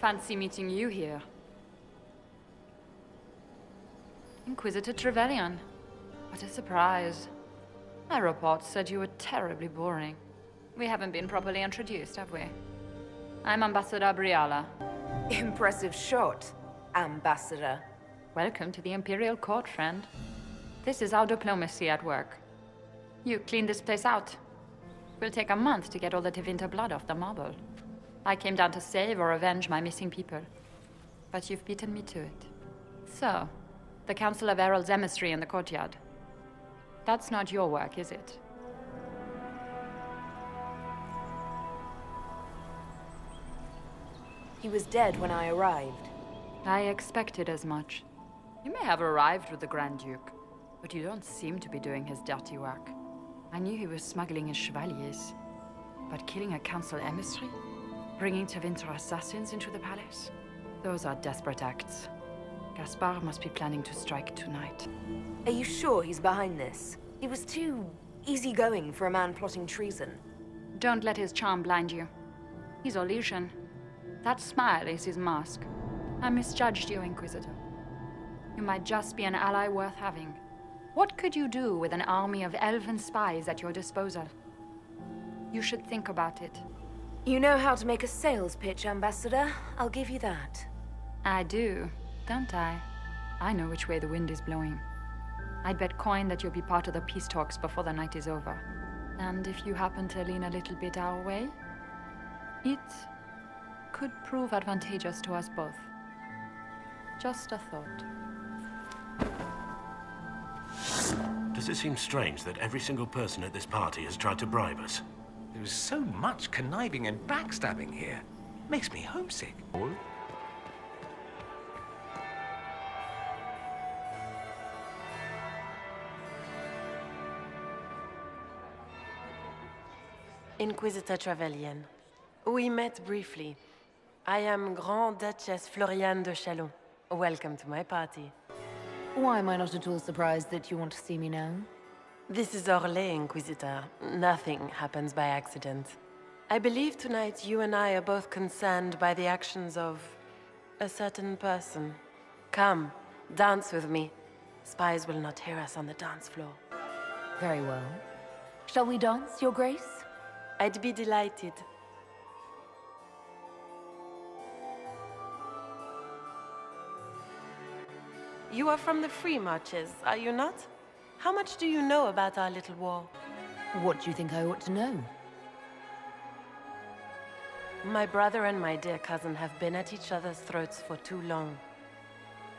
fancy meeting you here. Inquisitor Trevelyan. What a surprise. My reports said you were terribly boring. We haven't been properly introduced, have we? I'm Ambassador Briala. Impressive shot, Ambassador. Welcome to the Imperial Court, friend. This is our diplomacy at work. You clean this place out. Will take a month to get all the Tevinter blood off the marble. I came down to save or avenge my missing people. But you've beaten me to it. So, the Council of Herald's emissary in the courtyard. That's not your work, is it? He was dead when I arrived. I expected as much. You may have arrived with the Grand Duke, but you don't seem to be doing his dirty work. I knew he was smuggling his chevaliers. But killing a council emissary? Bringing Tevinter assassins into the palace? Those are desperate acts. Gaspard must be planning to strike tonight. Are you sure he's behind this? He was too easygoing for a man plotting treason. Don't let his charm blind you. He's Orlesian. That smile is his mask. I misjudged you, Inquisitor. You might just be an ally worth having. What could you do with an army of elven spies at your disposal? You should think about it. You know how to make a sales pitch, Ambassador. I'll give you that. I do, don't I? I know which way the wind is blowing. I'd bet coin that you'll be part of the peace talks before the night is over. And if you happen to lean a little bit our way, it could prove advantageous to us both. Just a thought. Does it seem strange that every single person at this party has tried to bribe us? There is so much conniving and backstabbing here. Makes me homesick. Inquisitor Trevelyan. We met briefly. I am Grand Duchess Floriane de Chalon. Welcome to my party. Why am I not at all surprised that you want to see me now? This is Orlais, Inquisitor. Nothing happens by accident. I believe tonight you and I are both concerned by the actions of a certain person. Come, dance with me. Spies will not hear us on the dance floor. Very well. Shall we dance, Your Grace? I'd be delighted. You are from the Free Marches, are you not? How much do you know about our little war? What do you think I ought to know? My brother and my dear cousin have been at each other's throats for too long.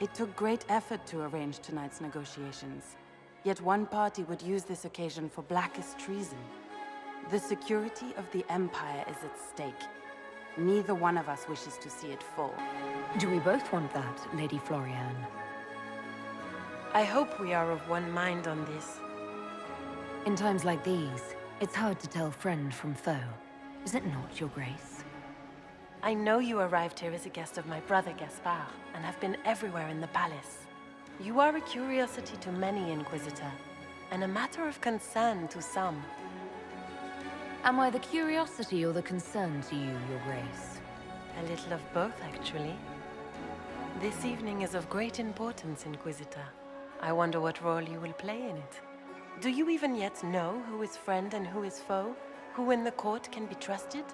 It took great effort to arrange tonight's negotiations. Yet one party would use this occasion for blackest treason. The security of the Empire is at stake. Neither one of us wishes to see it fall. Do we both want that, Lady Floriane? I hope we are of one mind on this. In times like these, it's hard to tell friend from foe. Is it not, Your Grace? I know you arrived here as a guest of my brother Gaspard, and have been everywhere in the palace. You are a curiosity to many, Inquisitor, and a matter of concern to some. Am I the curiosity or the concern to you, Your Grace? A little of both, actually. This evening is of great importance, Inquisitor. I wonder what role you will play in it. Do you even yet know who is friend and who is foe? Who in the court can be trusted?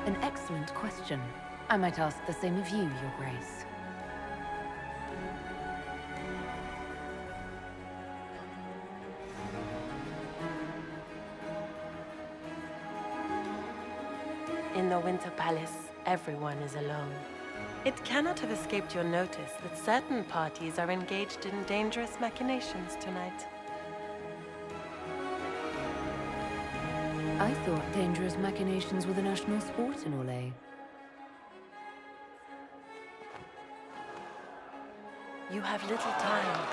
An excellent question. I might ask the same of you, Your Grace. In the Winter Palace, everyone is alone. It cannot have escaped your notice that certain parties are engaged in dangerous machinations tonight. I thought dangerous machinations were the national sport in Orlais. You have little time.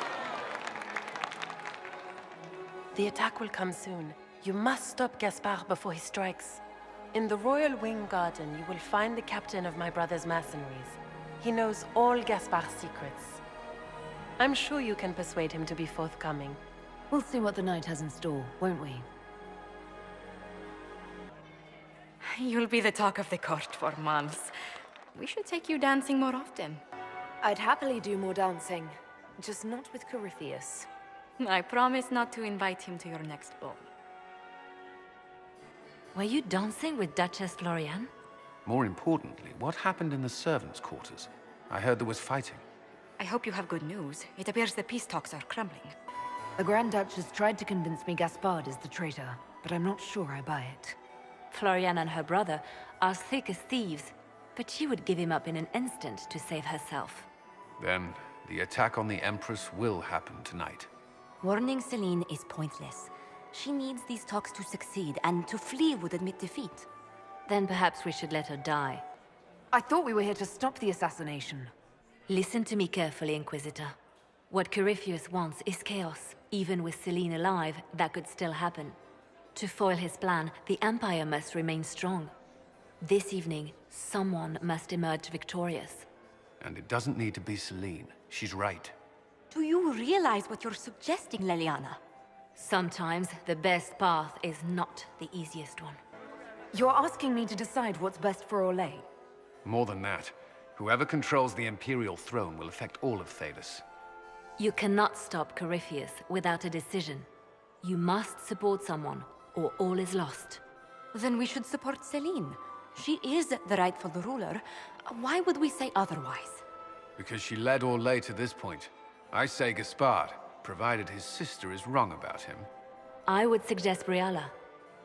The attack will come soon. You must stop Gaspard before he strikes. In the Royal Wing Garden, you will find the captain of my brother's mercenaries. He knows all Gaspard's secrets. I'm sure you can persuade him to be forthcoming. We'll see what the night has in store, won't we? You'll be the talk of the court for months. We should take you dancing more often. I'd happily do more dancing, just not with Corypheus. I promise not to invite him to your next ball. Were you dancing with Duchess Florian? More importantly, what happened in the servants' quarters? I heard there was fighting. I hope you have good news. It appears the peace talks are crumbling. The Grand Duchess tried to convince me Gaspard is the traitor, but I'm not sure I buy it. Florian and her brother are thick as thieves, but she would give him up in an instant to save herself. Then, the attack on the Empress will happen tonight. Warning Celine is pointless. She needs these talks to succeed, and to flee would admit defeat. Then perhaps we should let her die. I thought we were here to stop the assassination. Listen to me carefully, Inquisitor. What Corypheus wants is chaos. Even with Celine alive, that could still happen. To foil his plan, the Empire must remain strong. This evening, someone must emerge victorious. And it doesn't need to be Celine. She's right. Do you realize what you're suggesting, Leliana? Sometimes the best path is not the easiest one. You're asking me to decide what's best for Orlais. More than that, whoever controls the Imperial throne will affect all of Thalos. You cannot stop Corypheus without a decision. You must support someone, or all is lost. Then we should support Celine. She is the rightful ruler. Why would we say otherwise? Because she led Orlais to this point. I say Gaspard, provided his sister is wrong about him. I would suggest Briala.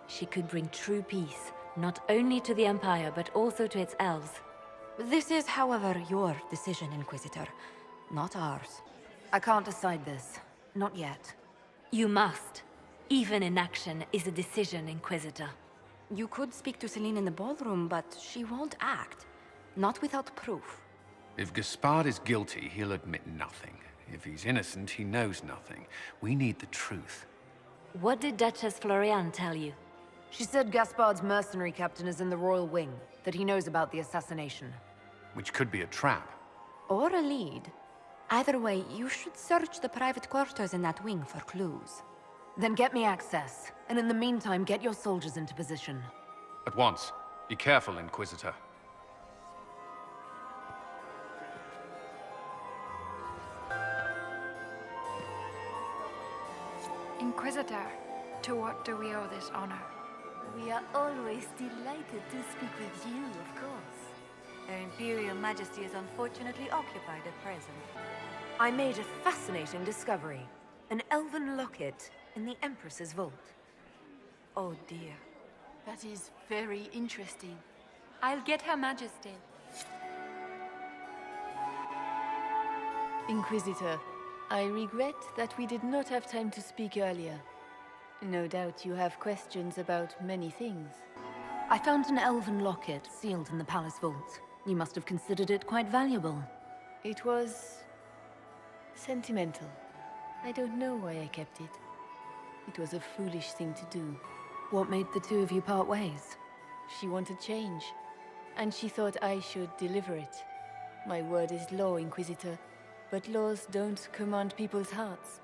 She could bring true peace, not only to the Empire, but also to its elves. This is, however, your decision, Inquisitor, not ours. I can't decide this. Not yet. You must. Even inaction is a decision, Inquisitor. You could speak to Celine in the ballroom, but she won't act. Not without proof. If Gaspard is guilty, he'll admit nothing. If he's innocent, he knows nothing. We need the truth. What did Duchess Florian tell you? She said Gaspard's mercenary captain is in the royal wing, that he knows about the assassination. Which could be a trap. Or a lead. Either way, you should search the private quarters in that wing for clues. Then get me access, and in the meantime, get your soldiers into position. At once. Be careful, Inquisitor. Inquisitor, to what do we owe this honor? We are always delighted to speak with you, of course. Her Imperial Majesty is unfortunately occupied at present. I made a fascinating discovery. An elven locket in the Empress's vault. Oh dear. That is very interesting. I'll get Her Majesty. Inquisitor, I regret that we did not have time to speak earlier. No doubt you have questions about many things. I found an elven locket sealed in the palace vault. You must have considered it quite valuable. It was sentimental. I don't know why I kept it. It was a foolish thing to do. What made the two of you part ways? She wanted change, and she thought I should deliver it. My word is law, Inquisitor, but laws don't command people's hearts.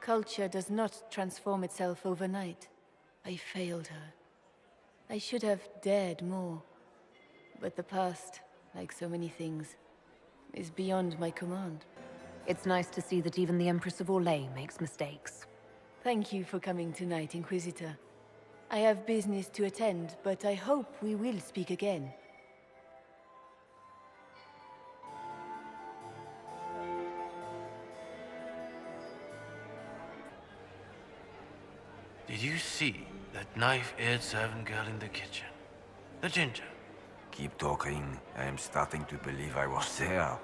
Culture does not transform itself overnight. I failed her. I should have dared more. But the past, like so many things, is beyond my command. It's nice to see that even the Empress of Orlais makes mistakes. Thank you for coming tonight, Inquisitor. I have business to attend, but I hope we will speak again. Did you see that knife-eared servant girl in the kitchen? The ginger. Keep talking. I am starting to believe I was there.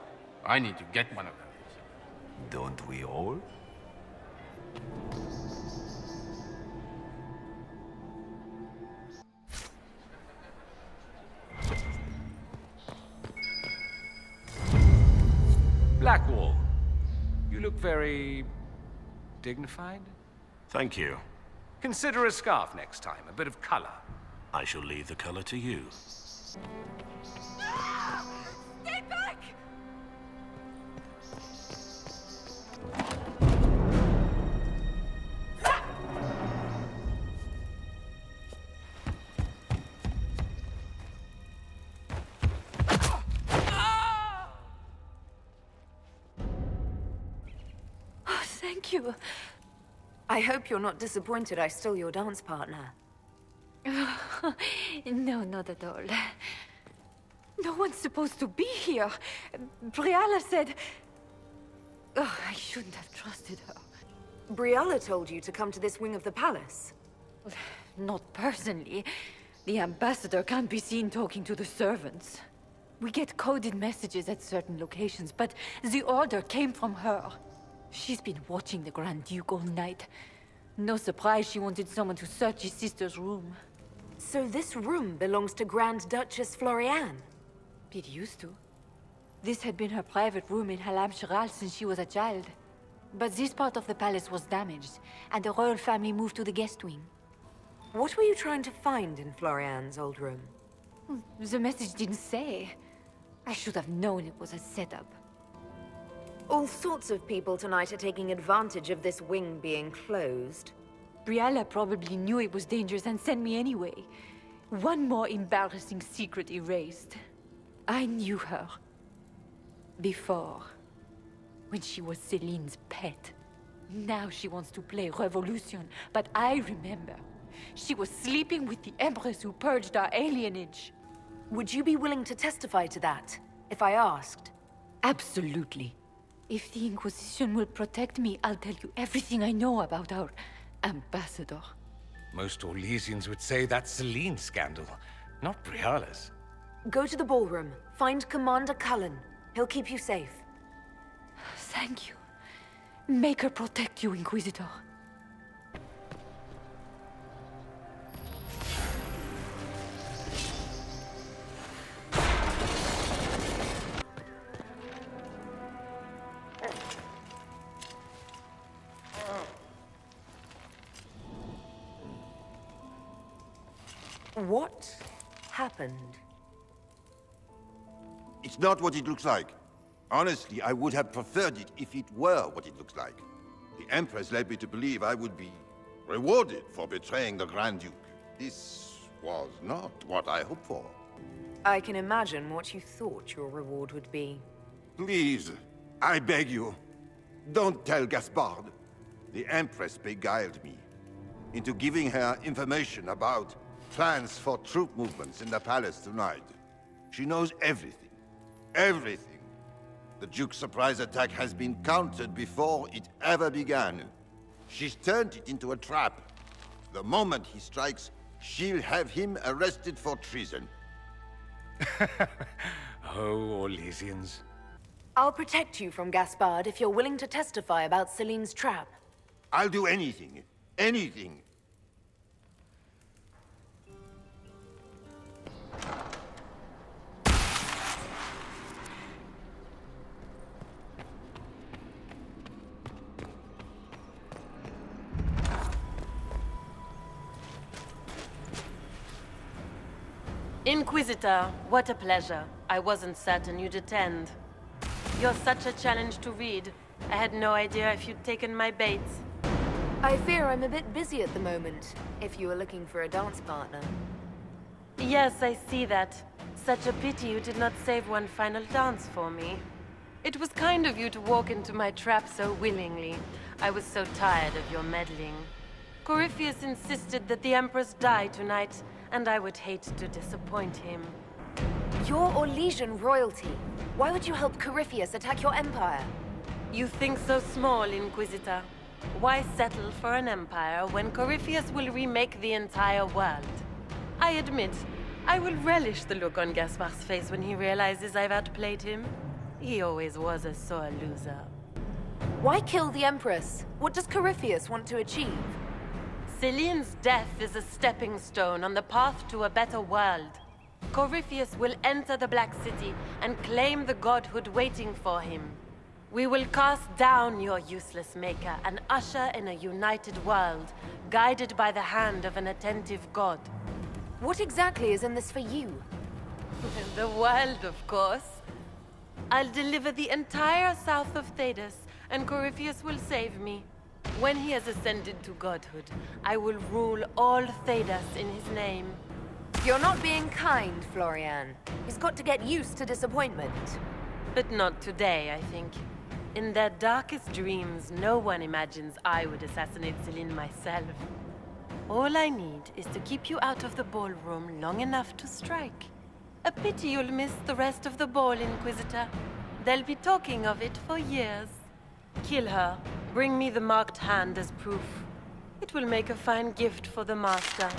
I need to get one of those. Don't we all? Blackwall, you look very dignified. Thank you. Consider a scarf next time, a bit of color. I shall leave the color to you. Stay back! Thank you. I hope you're not disappointed I stole your dance partner. No, not at all. No one's supposed to be here. Briala said... Oh, I shouldn't have trusted her. Briala told you to come to this wing of the palace. Not personally. The ambassador can't be seen talking to the servants. We get coded messages at certain locations, but the order came from her. She's been watching the Grand Duke all night. No surprise she wanted someone to search his sister's room. So this room belongs to Grand Duchess Florian? It used to. This had been her private room in Halam Shiral since she was a child. But this part of the palace was damaged, and the royal family moved to the guest wing. What were you trying to find in Florian's old room? The message didn't say. I should have known it was a setup. All sorts of people tonight are taking advantage of this wing being closed. Briala probably knew it was dangerous and sent me anyway. One more embarrassing secret erased. I knew her. Before. When she was Celine's pet. Now she wants to play Revolution, but I remember. She was sleeping with the Empress who purged our alienage. Would you be willing to testify to that, if I asked? Absolutely. If the Inquisition will protect me, I'll tell you everything I know about our ambassador. Most Orlesians would say that's Celine's scandal, not Briala's. Go to the ballroom. Find Commander Cullen. He'll keep you safe. Thank you. Make her protect you, Inquisitor. What happened? It's not what it looks like. Honestly, I would have preferred it if it were what it looks like. The Empress led me to believe I would be rewarded for betraying the Grand Duke. This was not what I hoped for. I can imagine what you thought your reward would be. Please, I beg you, don't tell Gaspard. The Empress beguiled me into giving her information about plans for troop movements in the palace tonight. She knows everything. Everything. The Duke's surprise attack has been countered before it ever began. She's turned it into a trap. The moment he strikes, she'll have him arrested for treason. Oh, Orlesians. I'll protect you from Gaspard if you're willing to testify about Celine's trap. I'll do anything. Anything. Inquisitor, what a pleasure. I wasn't certain you'd attend. You're such a challenge to read. I had no idea if you'd taken my bait. I fear I'm a bit busy at the moment, if you were looking for a dance partner. Yes, I see that. Such a pity you did not save one final dance for me. It was kind of you to walk into my trap so willingly. I was so tired of your meddling. Corypheus insisted that the Empress die tonight, and I would hate to disappoint him. You're Orlesian royalty. Why would you help Corypheus attack your empire? You think so small, Inquisitor. Why settle for an empire when Corypheus will remake the entire world? I admit, I will relish the look on Gaspard's face when he realizes I've outplayed him. He always was a sore loser. Why kill the Empress? What does Corypheus want to achieve? Celine's death is a stepping stone on the path to a better world. Corypheus will enter the Black City and claim the godhood waiting for him. We will cast down your useless maker and usher in a united world, guided by the hand of an attentive god. What exactly is in this for you? The world, of course. I'll deliver the entire south of Thedas, and Corypheus will save me. When he has ascended to godhood, I will rule all Thedas in his name. You're not being kind, Florian. He's got to get used to disappointment. But not today, I think. In their darkest dreams, no one imagines I would assassinate Celine myself. All I need is to keep you out of the ballroom long enough to strike. A pity you'll miss the rest of the ball, Inquisitor. They'll be talking of it for years. Kill her. Bring me the marked hand as proof. It will make a fine gift for the Master.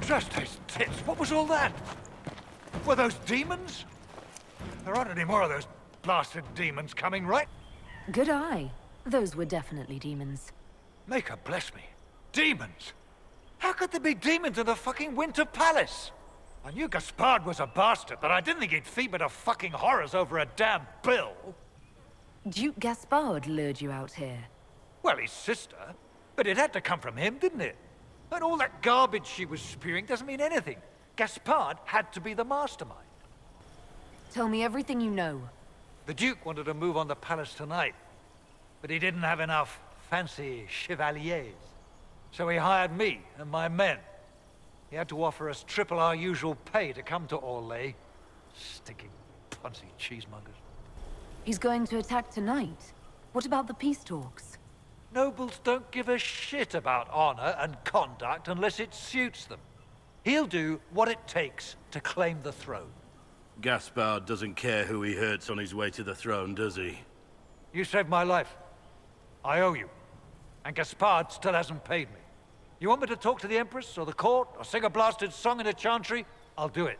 Just his tits. What was all that? Were those demons? There aren't any more of those blasted demons coming, right? Good eye. Those were definitely demons. Maker bless me. Demons? How could there be demons in the fucking Winter Palace? I knew Gaspard was a bastard, but I didn't think he'd feed me to fucking horrors over a damn bill. Duke Gaspard lured you out here. Well, his sister. But it had to come from him, didn't it? And all that garbage she was spewing doesn't mean anything. Gaspard had to be the mastermind. Tell me everything you know. The Duke wanted to move on the palace tonight, but he didn't have enough fancy chevaliers. So he hired me and my men. He had to offer us triple our usual pay to come to Orlais. Stinking punsy cheesemongers. He's going to attack tonight. What about the peace talks? Nobles don't give a shit about honor and conduct unless it suits them. He'll do what it takes to claim the throne. Gaspard doesn't care who he hurts on his way to the throne, does he? You saved my life. I owe you. And Gaspard still hasn't paid me. You want me to talk to the Empress or the court or sing a blasted song in a chantry? I'll do it.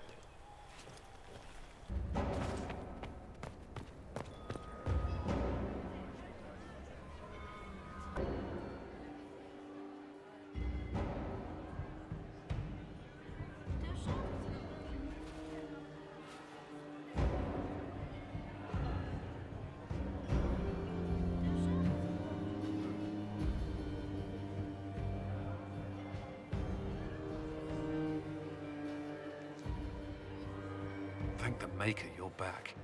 Thank the Maker you're back.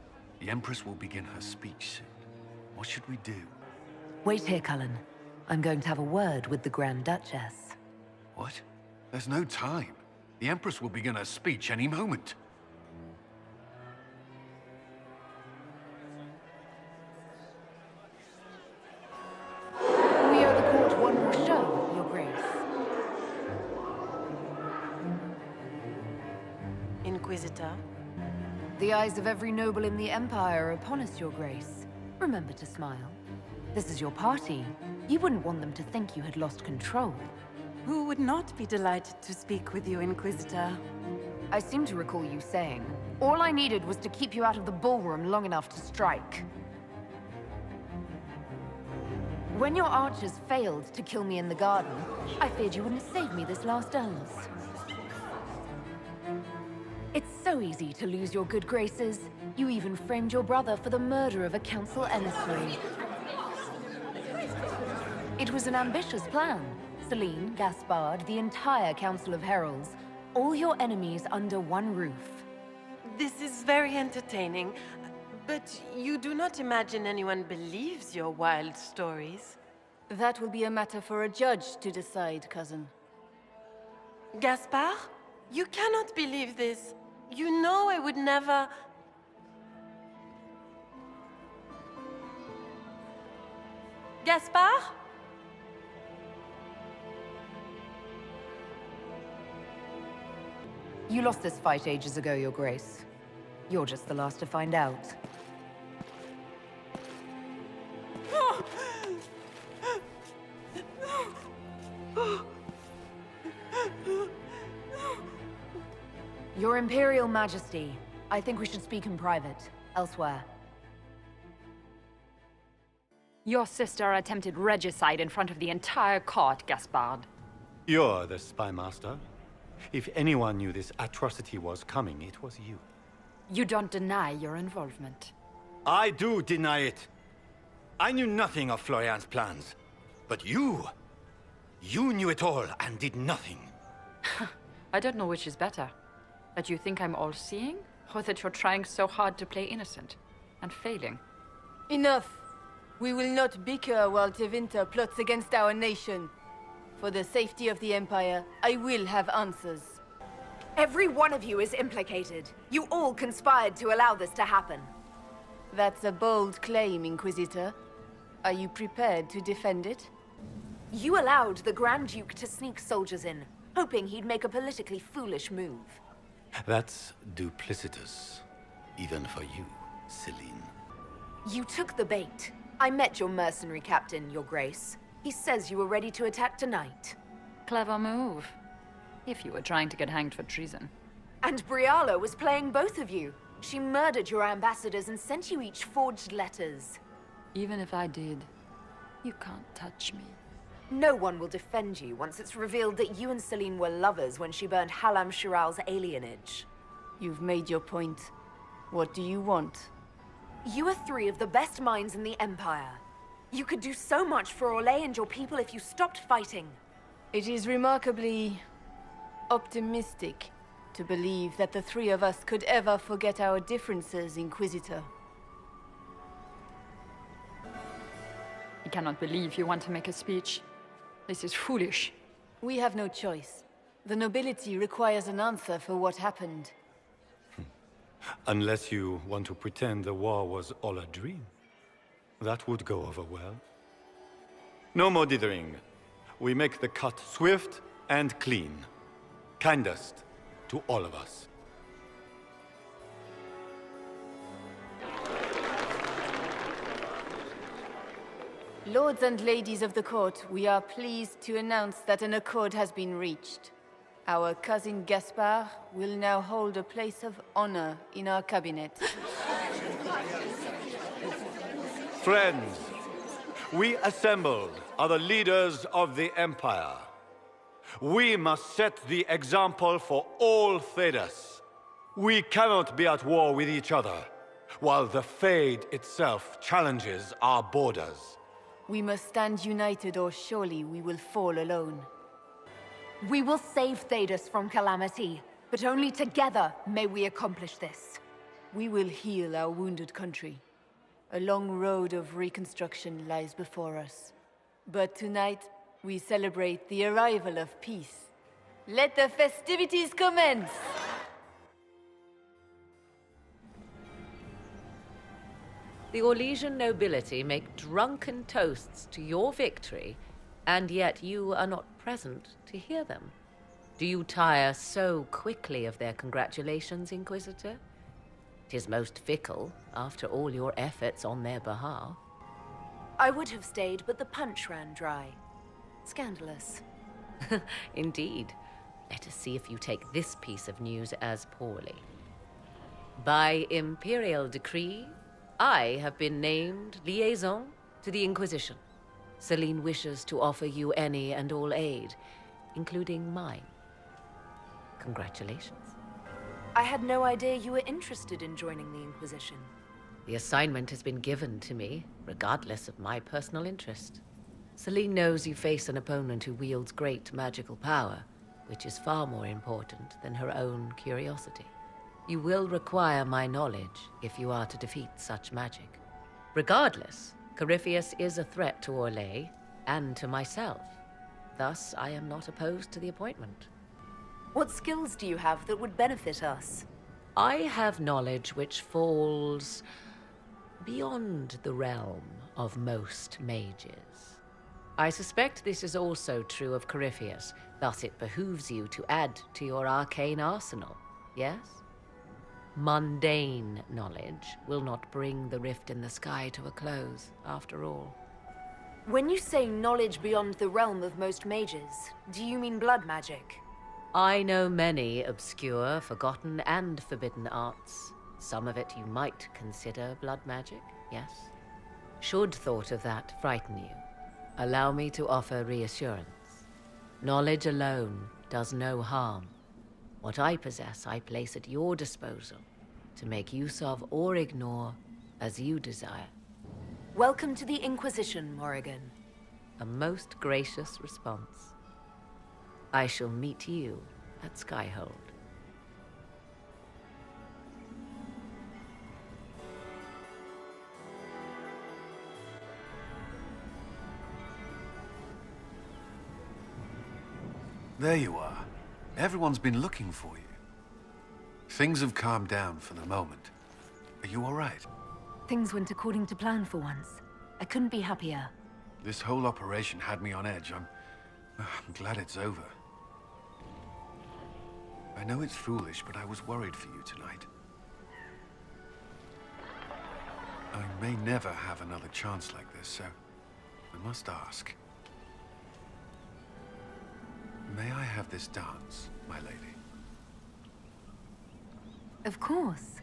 The Empress will begin her speech soon. What should we do? Wait here, Cullen. I'm going to have a word with the Grand Duchess. What? There's no time. The Empress will begin her speech any moment. We owe the court one more show, Your Grace. Inquisitor? The eyes of every noble in the Empire are upon us, Your Grace. Remember to smile. This is your party. You wouldn't want them to think you had lost control. Who would not be delighted to speak with you, Inquisitor? I seem to recall you saying, all I needed was to keep you out of the ballroom long enough to strike. When your archers failed to kill me in the garden, I feared you wouldn't save me this last dance. It's so easy to lose your good graces. You even framed your brother for the murder of a council emissary. It was an ambitious plan. Celine, Gaspard, the entire Council of Heralds, all your enemies under one roof. This is very entertaining, but you do not imagine anyone believes your wild stories? That will be a matter for a judge to decide, cousin. Gaspard? You cannot believe this. You know I would never... Gaspard? You lost this fight ages ago, Your Grace. You're just the last to find out. Your Imperial Majesty, I think we should speak in private, elsewhere. Your sister attempted regicide in front of the entire court, Gaspard. You're the spy master. If anyone knew this atrocity was coming, it was you. You don't deny your involvement. I do deny it. I knew nothing of Florian's plans. But you knew it all and did nothing. I don't know which is better. That you think I'm all-seeing, or that you're trying so hard to play innocent and failing? Enough. We will not bicker while Tevinter plots against our nation. For the safety of the Empire, I will have answers. Every one of you is implicated. You all conspired to allow this to happen. That's a bold claim, Inquisitor. Are you prepared to defend it? You allowed the Grand Duke to sneak soldiers in, hoping he'd make a politically foolish move. That's duplicitous, even for you, Celine. You took the bait. I met your mercenary captain, Your Grace. He says you were ready to attack tonight. Clever move. If you were trying to get hanged for treason. And Briala was playing both of you. She murdered your ambassadors and sent you each forged letters. Even if I did, you can't touch me. No one will defend you once it's revealed that you and Celine were lovers when she burned Halam Shiral's alienage. You've made your point. What do you want? You are three of the best minds in the Empire. You could do so much for Orlais and your people if you stopped fighting. It is remarkably optimistic to believe that the three of us could ever forget our differences, Inquisitor. I cannot believe you want to make a speech. This is foolish. We have no choice. The nobility requires an answer for what happened. Unless you want to pretend the war was all a dream. That would go over well. No more dithering. We make the cut swift and clean. Kindest to all of us. Lords and ladies of the court, we are pleased to announce that an accord has been reached. Our cousin Gaspard will now hold a place of honor in our cabinet. Friends, we assembled are the leaders of the Empire. We must set the example for all thnx. We cannot be at war with each other, while the Fade itself challenges our borders. We must stand united or surely we will fall alone. We will save thnx from calamity, but only together may we accomplish this. We will heal our wounded country. A long road of reconstruction lies before us. But tonight, we celebrate the arrival of peace. Let the festivities commence! The Orlesian nobility make drunken toasts to your victory, and yet you are not present to hear them. Do you tire so quickly of their congratulations, Inquisitor? 'Tis most fickle, after all your efforts on their behalf. I would have stayed, but the punch ran dry. Scandalous. Indeed. Let us see if you take this piece of news as poorly. By imperial decree, I have been named liaison to the Inquisition. Celine wishes to offer you any and all aid, including mine. Congratulations. I had no idea you were interested in joining the Inquisition. The assignment has been given to me, regardless of my personal interest. Celine knows you face an opponent who wields great magical power, which is far more important than her own curiosity. You will require my knowledge if you are to defeat such magic. Regardless, Corypheus is a threat to Orlais and to myself. Thus, I am not opposed to the appointment. What skills do you have that would benefit us? I have knowledge which falls beyond the realm of most mages. I suspect this is also true of Corypheus, thus it behooves you to add to your arcane arsenal, yes? Mundane knowledge will not bring the rift in the sky to a close, after all. When you say knowledge beyond the realm of most mages, do you mean blood magic? I know many obscure, forgotten, and forbidden arts. Some of it you might consider blood magic, yes? Should thought of that frighten you, allow me to offer reassurance. Knowledge alone does no harm. What I possess, I place at your disposal to make use of or ignore as you desire. Welcome to the Inquisition, Morrigan. A most gracious response. I shall meet you at Skyhold. There you are. Everyone's been looking for you. Things have calmed down for the moment. Are you all right? Things went according to plan for once. I couldn't be happier. This whole operation had me on edge. I'm glad it's over. I know it's foolish, but I was worried for you tonight. I may never have another chance like this, so I must ask. May I have this dance, my lady? Of course.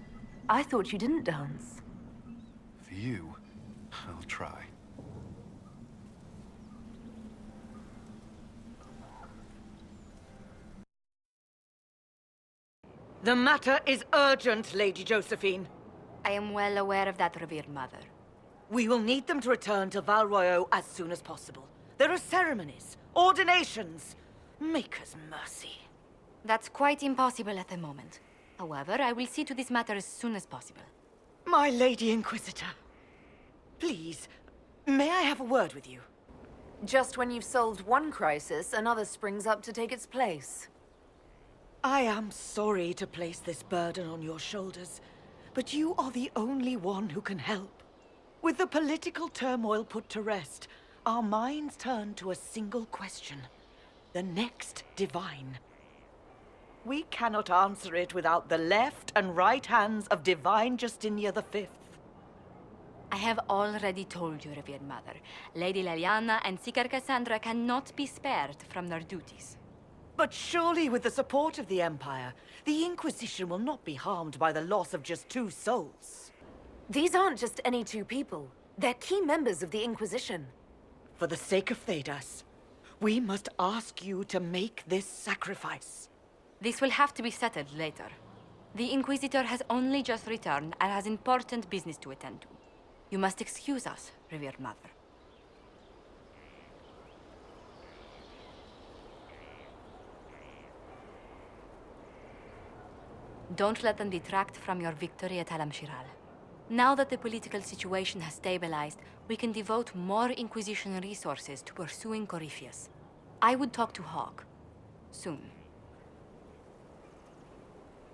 I thought you didn't dance. For you, I'll try. The matter is urgent, Lady Josephine. I am well aware of that, revered mother. We will need them to return to Val Royeaux as soon as possible. There are ceremonies, ordinations. Maker's mercy. That's quite impossible at the moment. However, I will see to this matter as soon as possible. My Lady Inquisitor. Please, may I have a word with you? Just when you've solved one crisis, another springs up to take its place. I am sorry to place this burden on your shoulders, but you are the only one who can help. With the political turmoil put to rest, our minds turn to a single question. The next divine. We cannot answer it without the left and right hands of Divine Justinia V. I have already told you, revered mother. Lady Leliana and Seeker Cassandra cannot be spared from their duties. But surely with the support of the Empire, the Inquisition will not be harmed by the loss of just 2 souls. These aren't just any 2 people. They're key members of the Inquisition. For the sake of Thedas, we must ask you to make this sacrifice. This will have to be settled later. The Inquisitor has only just returned and has important business to attend to. You must excuse us, revered mother. Don't let them detract from your victory at Alam Shiral. Now that the political situation has stabilized, we can devote more Inquisition resources to pursuing Corypheus. I would talk to Hawk. Soon.